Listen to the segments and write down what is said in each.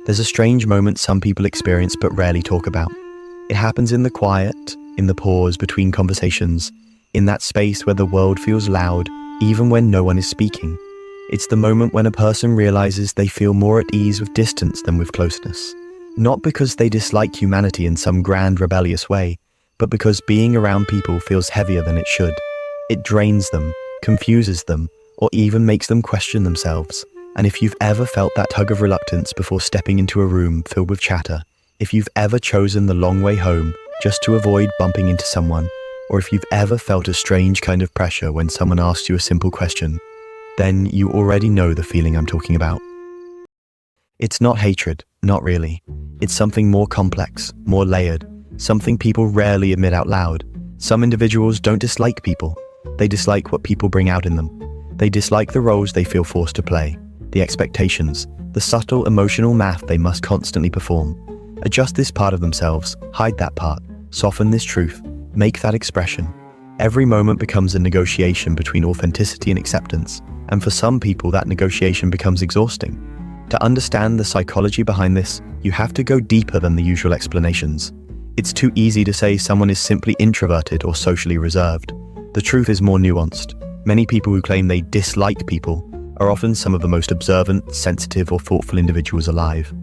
There's a strange moment some people experience but rarely talk about. It happens in the quiet, in the pause between conversations, in that space where the world feels loud even when no one is speaking. It's the moment when a person realizes they feel more at ease with distance than with closeness. Not because they dislike humanity in some grand rebellious way, but because being around people feels heavier than it should. It drains them, confuses them, or even makes them question themselves. And if you've ever felt that tug of reluctance before stepping into a room filled with chatter, if you've ever chosen the long way home just to avoid bumping into someone, or if you've ever felt a strange kind of pressure when someone asks you a simple question, then you already know the feeling I'm talking about. It's not hatred, not really. It's something more complex, more layered, something people rarely admit out loud. Some individuals don't dislike people. They dislike what people bring out in them. They dislike the roles they feel forced to play, the expectations, the subtle emotional math they must constantly perform. Adjust this part of themselves, hide that part, soften this truth, make that expression. Every moment becomes a negotiation between authenticity and acceptance, and for some people that negotiation becomes exhausting. To understand the psychology behind this, you have to go deeper than the usual explanations. It's too easy to say someone is simply introverted or socially reserved. The truth is more nuanced. Many people who claim they dislike people are often some of the most observant, sensitive, or thoughtful individuals alive.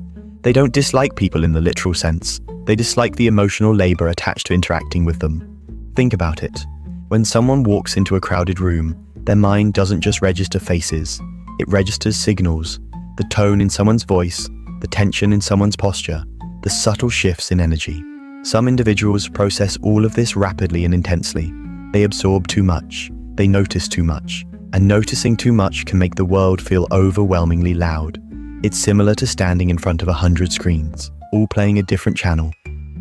They don't dislike people in the literal sense. They dislike the emotional labor attached to interacting with them. Think about it. When someone walks into a crowded room, their mind doesn't just register faces. It registers signals, the tone in someone's voice, the tension in someone's posture, the subtle shifts in energy. Some individuals process all of this rapidly and intensely. They absorb too much. They notice too much. And noticing too much can make the world feel overwhelmingly loud. It's similar to standing in front of 100 screens, all playing a different channel,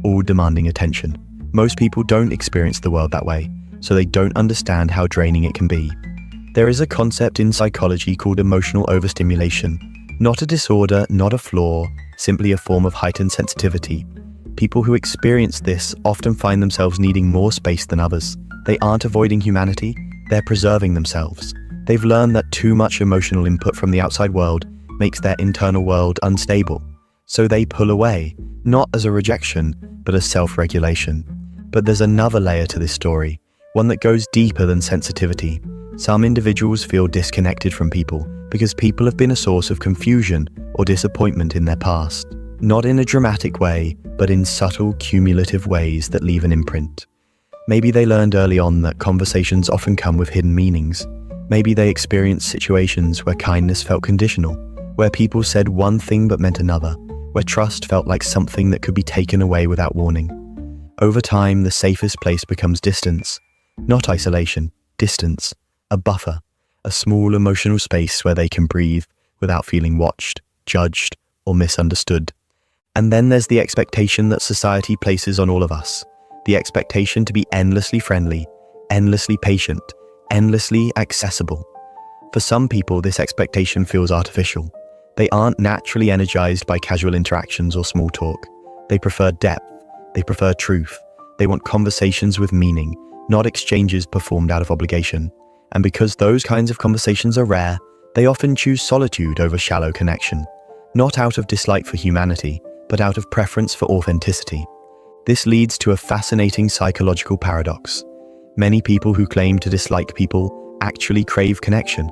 all demanding attention. Most people don't experience the world that way, so they don't understand how draining it can be. There is a concept in psychology called emotional overstimulation. Not a disorder, not a flaw, simply a form of heightened sensitivity. People who experience this often find themselves needing more space than others. They aren't avoiding humanity, they're preserving themselves. They've learned that too much emotional input from the outside world makes their internal world unstable. So they pull away, not as a rejection, but as self-regulation. But there's another layer to this story, one that goes deeper than sensitivity. Some individuals feel disconnected from people because people have been a source of confusion or disappointment in their past. Not in a dramatic way, but in subtle, cumulative ways that leave an imprint. Maybe they learned early on that conversations often come with hidden meanings. Maybe they experienced situations where kindness felt conditional, where people said one thing but meant another, where trust felt like something that could be taken away without warning. Over time, the safest place becomes distance. Not isolation, distance, a buffer, a small emotional space where they can breathe without feeling watched, judged, or misunderstood. And then there's the expectation that society places on all of us. The expectation to be endlessly friendly, endlessly patient, endlessly accessible. For some people, this expectation feels artificial. They aren't naturally energized by casual interactions or small talk. They prefer depth. They prefer truth. They want conversations with meaning, not exchanges performed out of obligation. And because those kinds of conversations are rare, they often choose solitude over shallow connection. Not out of dislike for humanity, but out of preference for authenticity. This leads to a fascinating psychological paradox. Many people who claim to dislike people actually crave connection,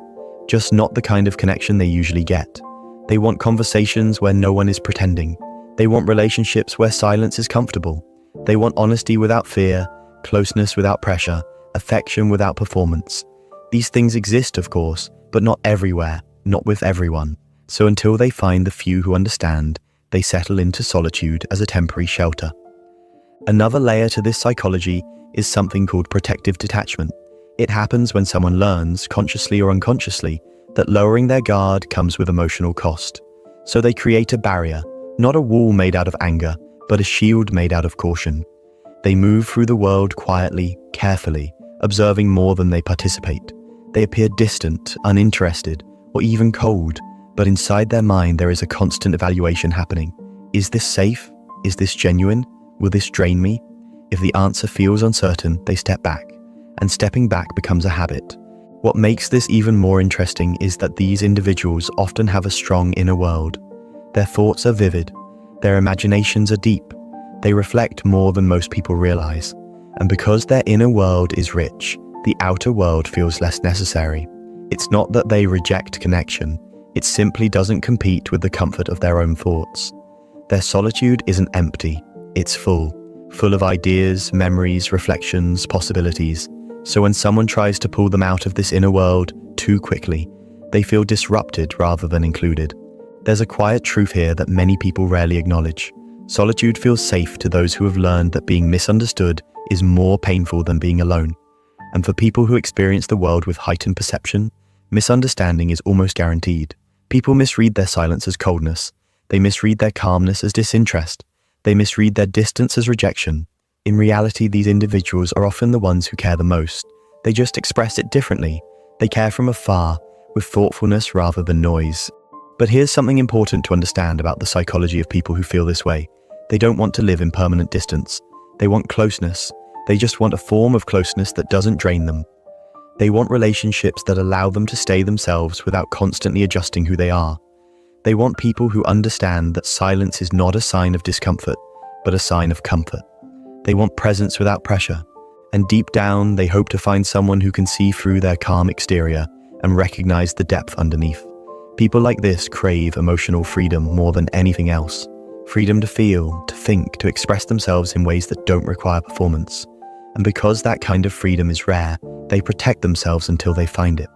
just not the kind of connection they usually get. They want conversations where no one is pretending. They want relationships where silence is comfortable. They want honesty without fear, closeness without pressure, affection without performance. These things exist, of course, but not everywhere, not with everyone. So until they find the few who understand, they settle into solitude as a temporary shelter. Another layer to this psychology is something called protective detachment. It happens when someone learns, consciously or unconsciously, that lowering their guard comes with emotional cost. So they create a barrier, not a wall made out of anger, but a shield made out of caution. They move through the world quietly, carefully, observing more than they participate. They appear distant, uninterested, or even cold, but inside their mind there is a constant evaluation happening. Is this safe? Is this genuine? Will this drain me? If the answer feels uncertain, they step back, and stepping back becomes a habit. What makes this even more interesting is that these individuals often have a strong inner world. Their thoughts are vivid. Their imaginations are deep. They reflect more than most people realize. And because their inner world is rich, the outer world feels less necessary. It's not that they reject connection. It simply doesn't compete with the comfort of their own thoughts. Their solitude isn't empty. It's full of ideas, memories, reflections, possibilities. So when someone tries to pull them out of this inner world too quickly, they feel disrupted rather than included. There's a quiet truth here that many people rarely acknowledge. Solitude feels safe to those who have learned that being misunderstood is more painful than being alone. And for people who experience the world with heightened perception, misunderstanding is almost guaranteed. People misread their silence as coldness. They misread their calmness as disinterest. They misread their distance as rejection. In reality, these individuals are often the ones who care the most. They just express it differently. They care from afar, with thoughtfulness rather than noise. But here's something important to understand about the psychology of people who feel this way. They don't want to live in permanent distance. They want closeness. They just want a form of closeness that doesn't drain them. They want relationships that allow them to stay themselves without constantly adjusting who they are. They want people who understand that silence is not a sign of discomfort, but a sign of comfort. They want presence without pressure. And deep down, they hope to find someone who can see through their calm exterior and recognize the depth underneath. People like this crave emotional freedom more than anything else. Freedom to feel, to think, to express themselves in ways that don't require performance. And because that kind of freedom is rare, they protect themselves until they find it.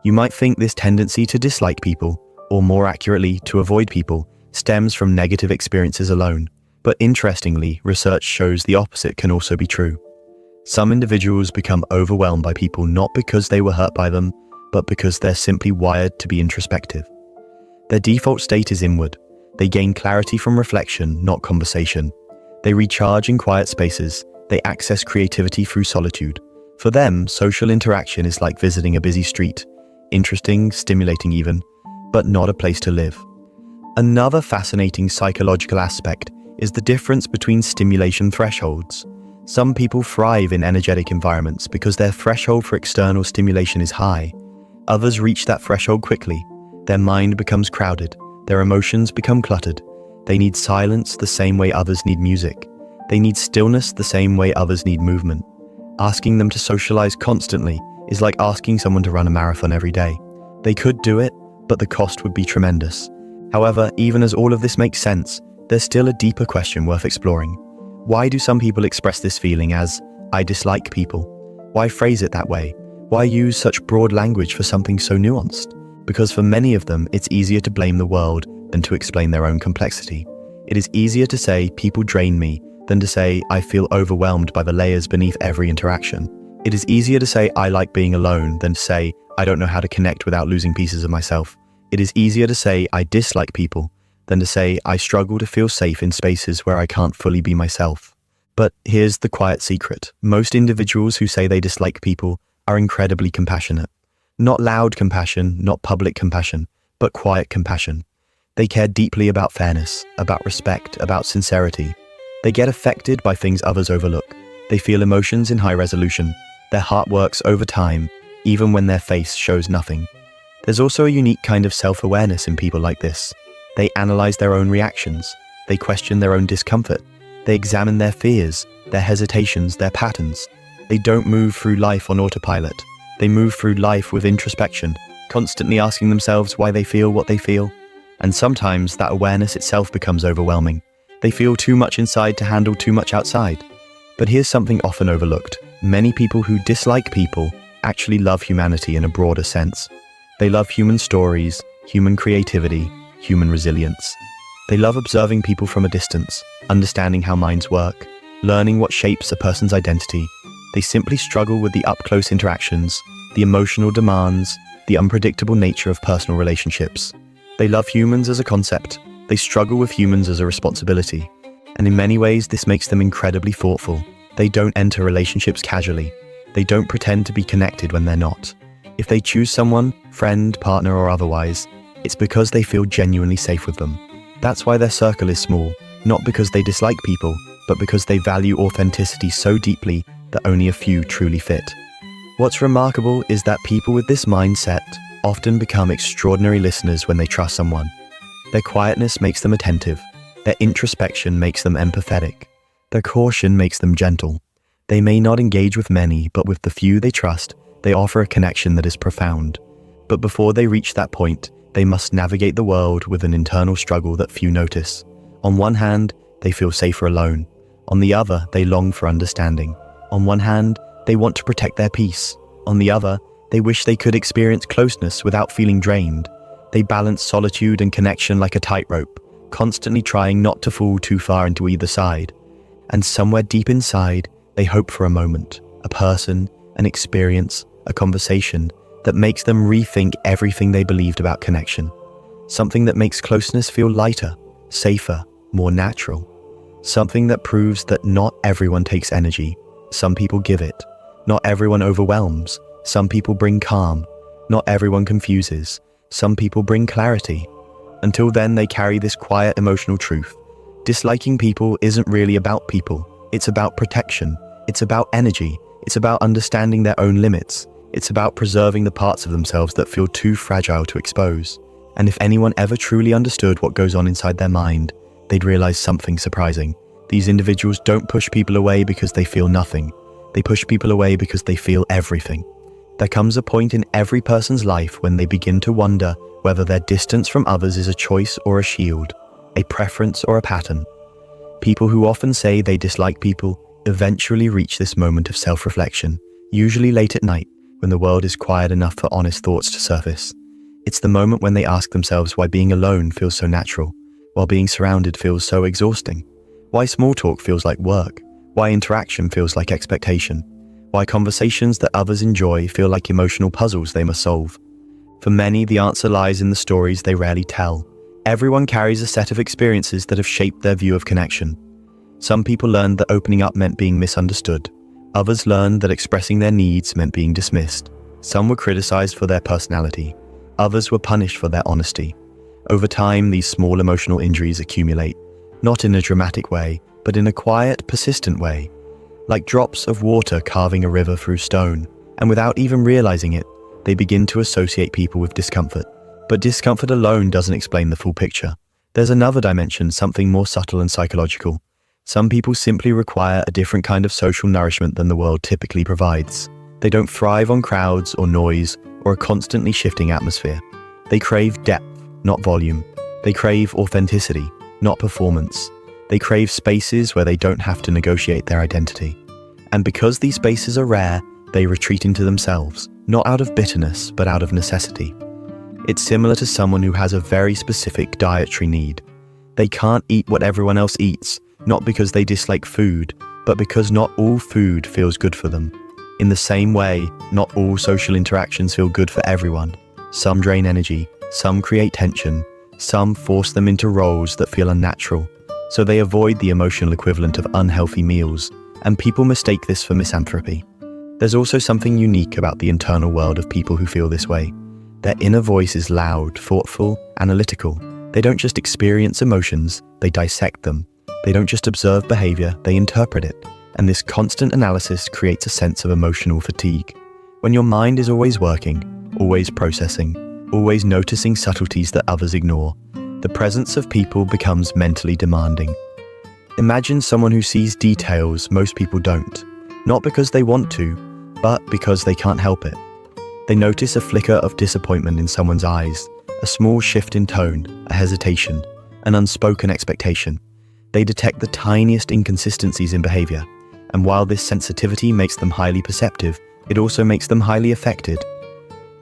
You might think this tendency to dislike people, or more accurately, to avoid people, stems from negative experiences alone. But interestingly, research shows the opposite can also be true. Some individuals become overwhelmed by people not because they were hurt by them, but because they're simply wired to be introspective. Their default state is inward. They gain clarity from reflection, not conversation. They recharge in quiet spaces. They access creativity through solitude. For them, social interaction is like visiting a busy street. Interesting, stimulating even, but not a place to live. Another fascinating psychological aspect is the difference between stimulation thresholds. Some people thrive in energetic environments because their threshold for external stimulation is high. Others reach that threshold quickly. Their mind becomes crowded. Their emotions become cluttered. They need silence the same way others need music. They need stillness the same way others need movement. Asking them to socialize constantly is like asking someone to run a marathon every day. They could do it, but the cost would be tremendous. However, even as all of this makes sense, there's still a deeper question worth exploring. Why do some people express this feeling as, "I dislike people"? Why phrase it that way? Why use such broad language for something so nuanced? Because for many of them, it's easier to blame the world than to explain their own complexity. It is easier to say, "People drain me," than to say, "I feel overwhelmed by the layers beneath every interaction." It is easier to say, "I like being alone," than to say, "I don't know how to connect without losing pieces of myself." It is easier to say, "I dislike people," than to say, "I struggle to feel safe in spaces where I can't fully be myself." But here's the quiet secret. Most individuals who say they dislike people are incredibly compassionate. Not loud compassion, not public compassion, but quiet compassion. They care deeply about fairness, about respect, about sincerity. They get affected by things others overlook. They feel emotions in high resolution. Their heart works over time, even when their face shows nothing. There's also a unique kind of self-awareness in people like this. They analyze their own reactions. They question their own discomfort. They examine their fears, their hesitations, their patterns. They don't move through life on autopilot. They move through life with introspection, constantly asking themselves why they feel what they feel. And sometimes that awareness itself becomes overwhelming. They feel too much inside to handle too much outside. But here's something often overlooked. Many people who dislike people actually love humanity in a broader sense. They love human stories, human creativity, human resilience. They love observing people from a distance, understanding how minds work, learning what shapes a person's identity. They simply struggle with the up-close interactions, the emotional demands, the unpredictable nature of personal relationships. They love humans as a concept. They struggle with humans as a responsibility. And in many ways, this makes them incredibly thoughtful. They don't enter relationships casually. They don't pretend to be connected when they're not. If they choose someone, friend, partner, or otherwise, it's because they feel genuinely safe with them. That's why their circle is small, not because they dislike people, but because they value authenticity so deeply that only a few truly fit. What's remarkable is that people with this mindset often become extraordinary listeners when they trust someone. Their quietness makes them attentive. Their introspection makes them empathetic. Their caution makes them gentle. They may not engage with many, but with the few they trust, they offer a connection that is profound. But before they reach that point, they must navigate the world with an internal struggle that few notice. On one hand, they feel safer alone. On the other, they long for understanding. On one hand, they want to protect their peace. On the other, they wish they could experience closeness without feeling drained. They balance solitude and connection like a tightrope, constantly trying not to fall too far into either side. And somewhere deep inside, they hope for a moment, a person, an experience, a conversation that makes them rethink everything they believed about connection. Something that makes closeness feel lighter, safer, more natural. Something that proves that not everyone takes energy. Some people give it. Not everyone overwhelms. Some people bring calm. Not everyone confuses. Some people bring clarity. Until then, they carry this quiet emotional truth. Disliking people isn't really about people. It's about protection. It's about energy. It's about understanding their own limits. It's about preserving the parts of themselves that feel too fragile to expose. And if anyone ever truly understood what goes on inside their mind, they'd realize something surprising. These individuals don't push people away because they feel nothing. They push people away because they feel everything. There comes a point in every person's life when they begin to wonder whether their distance from others is a choice or a shield, a preference or a pattern. People who often say they dislike people eventually reach this moment of self-reflection, usually late at night when the world is quiet enough for honest thoughts to surface. It's the moment when they ask themselves why being alone feels so natural, while being surrounded feels so exhausting, why small talk feels like work, why interaction feels like expectation, why conversations that others enjoy feel like emotional puzzles they must solve. For many, the answer lies in the stories they rarely tell. Everyone carries a set of experiences that have shaped their view of connection. Some people learned that opening up meant being misunderstood. Others learned that expressing their needs meant being dismissed. Some were criticized for their personality. Others were punished for their honesty. Over time, these small emotional injuries accumulate, not in a dramatic way, but in a quiet, persistent way, like drops of water carving a river through stone, and without even realizing it, they begin to associate people with discomfort. But discomfort alone doesn't explain the full picture. There's another dimension, something more subtle and psychological. Some people simply require a different kind of social nourishment than the world typically provides. They don't thrive on crowds or noise or a constantly shifting atmosphere. They crave depth, not volume. They crave authenticity, not performance. They crave spaces where they don't have to negotiate their identity. And because these spaces are rare, they retreat into themselves, not out of bitterness, but out of necessity. It's similar to someone who has a very specific dietary need. They can't eat what everyone else eats, not because they dislike food, but because not all food feels good for them. In the same way, not all social interactions feel good for everyone. Some drain energy, some create tension, some force them into roles that feel unnatural, so they avoid the emotional equivalent of unhealthy meals, and people mistake this for misanthropy. There's also something unique about the internal world of people who feel this way. Their inner voice is loud, thoughtful, analytical. They don't just experience emotions, they dissect them. They don't just observe behavior, they interpret it. And this constant analysis creates a sense of emotional fatigue. When your mind is always working, always processing, always noticing subtleties that others ignore, the presence of people becomes mentally demanding. Imagine someone who sees details most people don't, not because they want to, but because they can't help it. They notice a flicker of disappointment in someone's eyes, a small shift in tone, a hesitation, an unspoken expectation. They detect the tiniest inconsistencies in behavior, and while this sensitivity makes them highly perceptive, it also makes them highly affected.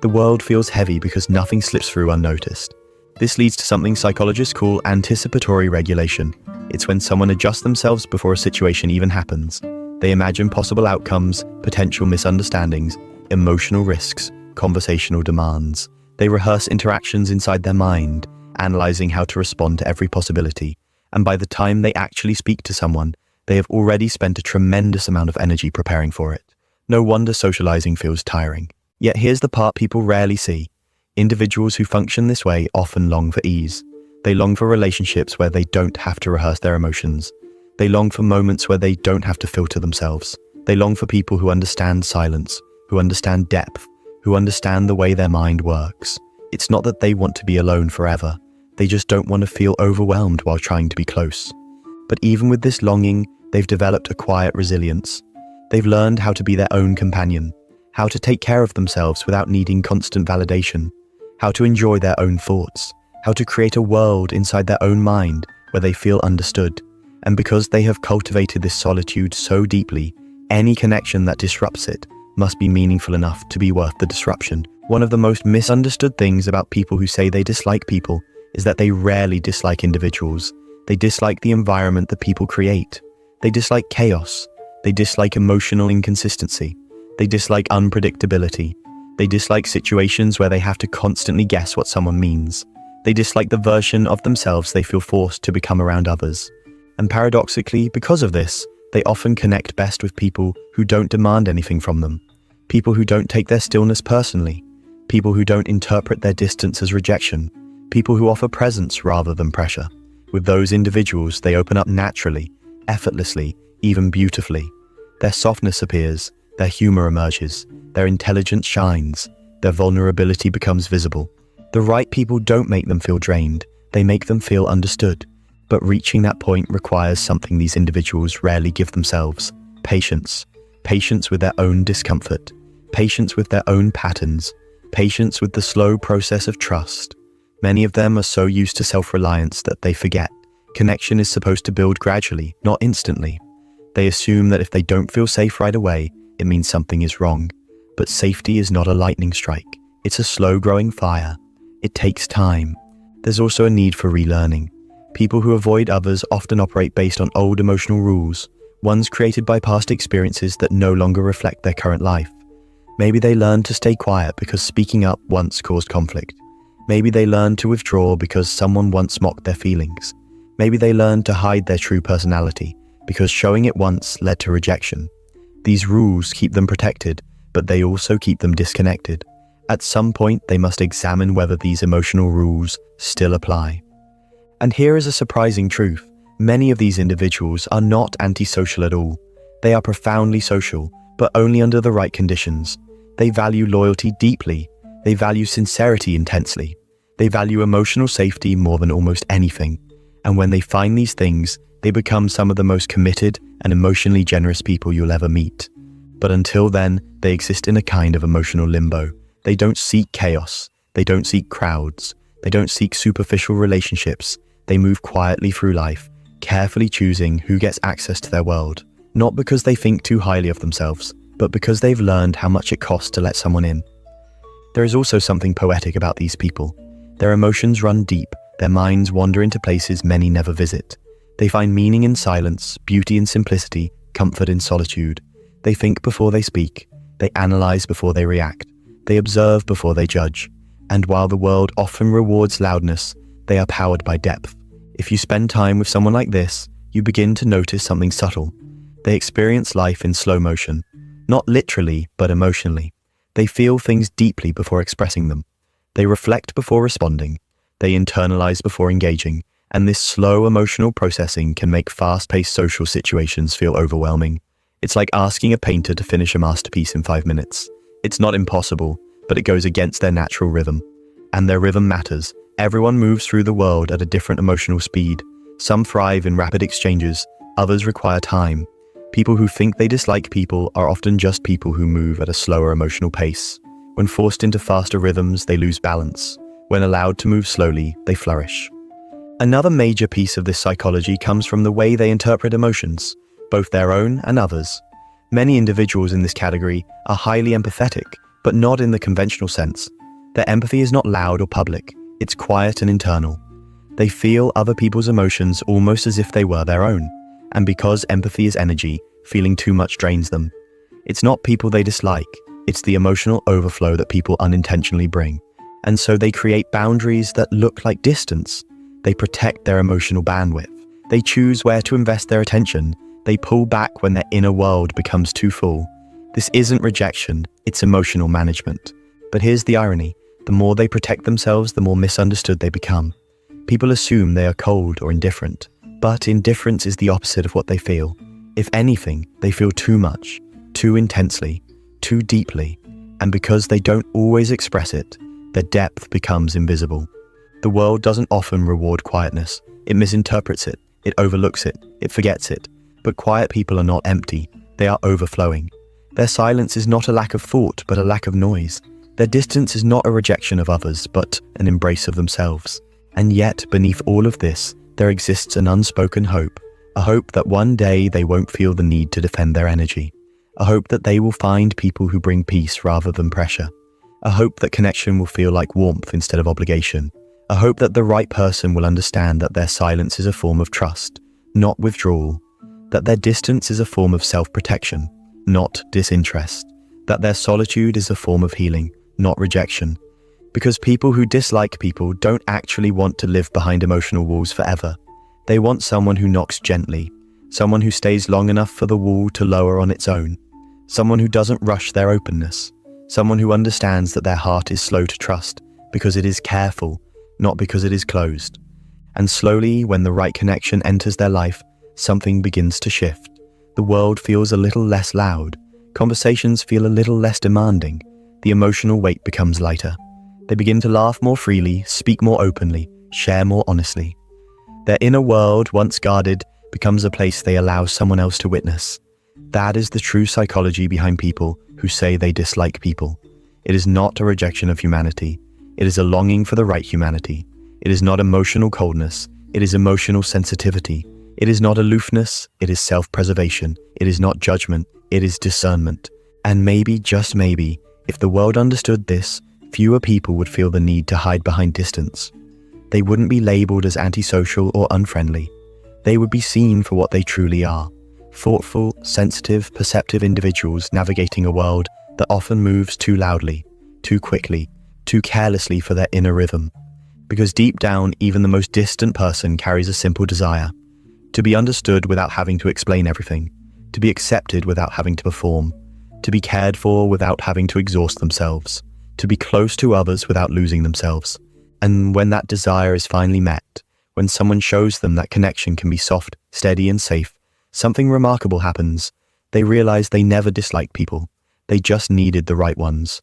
The world feels heavy because nothing slips through unnoticed. This leads to something psychologists call anticipatory regulation. It's when someone adjusts themselves before a situation even happens. They imagine possible outcomes, potential misunderstandings, emotional risks, conversational demands. They rehearse interactions inside their mind, analyzing how to respond to every possibility. And by the time they actually speak to someone, they have already spent a tremendous amount of energy preparing for it. No wonder socializing feels tiring. Yet here's the part people rarely see. Individuals who function this way often long for ease. They long for relationships where they don't have to rehearse their emotions. They long for moments where they don't have to filter themselves. They long for people who understand silence, who understand depth, who understand the way their mind works. It's not that they want to be alone forever. They just don't want to feel overwhelmed while trying to be close. But even with this longing, they've developed a quiet resilience. They've learned how to be their own companion, how to take care of themselves without needing constant validation, how to enjoy their own thoughts, how to create a world inside their own mind where they feel understood. And because they have cultivated this solitude so deeply, any connection that disrupts it must be meaningful enough to be worth the disruption. One of the most misunderstood things about people who say they dislike people is that they rarely dislike individuals. They dislike the environment that people create. They dislike chaos. They dislike emotional inconsistency. They dislike unpredictability. They dislike situations where they have to constantly guess what someone means. They dislike the version of themselves they feel forced to become around others. And paradoxically, because of this, they often connect best with people who don't demand anything from them. People who don't take their stillness personally. People who don't interpret their distance as rejection. People who offer presence rather than pressure. With those individuals, they open up naturally, effortlessly, even beautifully. Their softness appears, their humor emerges, their intelligence shines, their vulnerability becomes visible. The right people don't make them feel drained, they make them feel understood. But reaching that point requires something these individuals rarely give themselves: patience. Patience with their own discomfort, patience with their own patterns, patience with the slow process of trust. Many of them are so used to self-reliance that they forget connection is supposed to build gradually, not instantly. They assume that if they don't feel safe right away, it means something is wrong. But safety is not a lightning strike. It's a slow-growing fire. It takes time. There's also a need for relearning. People who avoid others often operate based on old emotional rules, ones created by past experiences that no longer reflect their current life. Maybe they learned to stay quiet because speaking up once caused conflict. Maybe they learned to withdraw because someone once mocked their feelings. Maybe they learned to hide their true personality because showing it once led to rejection. These rules keep them protected, but they also keep them disconnected. At some point, they must examine whether these emotional rules still apply. And here is a surprising truth. Many of these individuals are not antisocial at all. They are profoundly social, but only under the right conditions. They value loyalty deeply. They value sincerity intensely. They value emotional safety more than almost anything. And when they find these things, they become some of the most committed and emotionally generous people you'll ever meet. But until then, they exist in a kind of emotional limbo. They don't seek chaos. They don't seek crowds. They don't seek superficial relationships. They move quietly through life, carefully choosing who gets access to their world. Not because they think too highly of themselves, but because they've learned how much it costs to let someone in. There is also something poetic about these people. Their emotions run deep. Their minds wander into places many never visit. They find meaning in silence, beauty in simplicity, comfort in solitude. They think before they speak. They analyze before they react. They observe before they judge. And while the world often rewards loudness, they are powered by depth. If you spend time with someone like this, you begin to notice something subtle. They experience life in slow motion, not literally, but emotionally. They feel things deeply before expressing them. They reflect before responding. They internalize before engaging. And this slow emotional processing can make fast-paced social situations feel overwhelming. It's like asking a painter to finish a masterpiece in 5 minutes. It's not impossible, but it goes against their natural rhythm. And their rhythm matters. Everyone moves through the world at a different emotional speed. Some thrive in rapid exchanges, others require time. People who think they dislike people are often just people who move at a slower emotional pace. When forced into faster rhythms, they lose balance. When allowed to move slowly, they flourish. Another major piece of this psychology comes from the way they interpret emotions, both their own and others. Many individuals in this category are highly empathetic, but not in the conventional sense. Their empathy is not loud or public, it's quiet and internal. They feel other people's emotions almost as if they were their own. And because empathy is energy, feeling too much drains them. It's not people they dislike, it's the emotional overflow that people unintentionally bring. And so they create boundaries that look like distance. They protect their emotional bandwidth. They choose where to invest their attention. They pull back when their inner world becomes too full. This isn't rejection, it's emotional management. But here's the irony. The more they protect themselves, the more misunderstood they become. People assume they are cold or indifferent, but indifference is the opposite of what they feel. If anything, they feel too much, too intensely, too deeply, and because they don't always express it, their depth becomes invisible. The world doesn't often reward quietness. It misinterprets it, it overlooks it, it forgets it. But quiet people are not empty, they are overflowing. Their silence is not a lack of thought, but a lack of noise. Their distance is not a rejection of others, but an embrace of themselves. And yet, beneath all of this, there exists an unspoken hope. A hope that one day they won't feel the need to defend their energy. A hope that they will find people who bring peace rather than pressure. A hope that connection will feel like warmth instead of obligation. A hope that the right person will understand that their silence is a form of trust, not withdrawal. That their distance is a form of self-protection, not disinterest. That their solitude is a form of healing, not rejection. Because people who dislike people don't actually want to live behind emotional walls forever. They want someone who knocks gently, someone who stays long enough for the wall to lower on its own, someone who doesn't rush their openness, someone who understands that their heart is slow to trust because it is careful, not because it is closed. And slowly, when the right connection enters their life, something begins to shift. The world feels a little less loud, conversations feel a little less demanding, the emotional weight becomes lighter. They begin to laugh more freely, speak more openly, share more honestly. Their inner world, once guarded, becomes a place they allow someone else to witness. That is the true psychology behind people who say they dislike people. It is not a rejection of humanity. It is a longing for the right humanity. It is not emotional coldness. It is emotional sensitivity. It is not aloofness. It is self-preservation. It is not judgment. It is discernment. And maybe, just maybe, if the world understood this, fewer people would feel the need to hide behind distance. They wouldn't be labeled as antisocial or unfriendly. They would be seen for what they truly are. Thoughtful, sensitive, perceptive individuals navigating a world that often moves too loudly, too quickly, too carelessly for their inner rhythm. Because deep down, even the most distant person carries a simple desire: to be understood without having to explain everything, to be accepted without having to perform, to be cared for without having to exhaust themselves, to be close to others without losing themselves. And when that desire is finally met, when someone shows them that connection can be soft, steady, and safe, something remarkable happens. They realize they never disliked people. They just needed the right ones.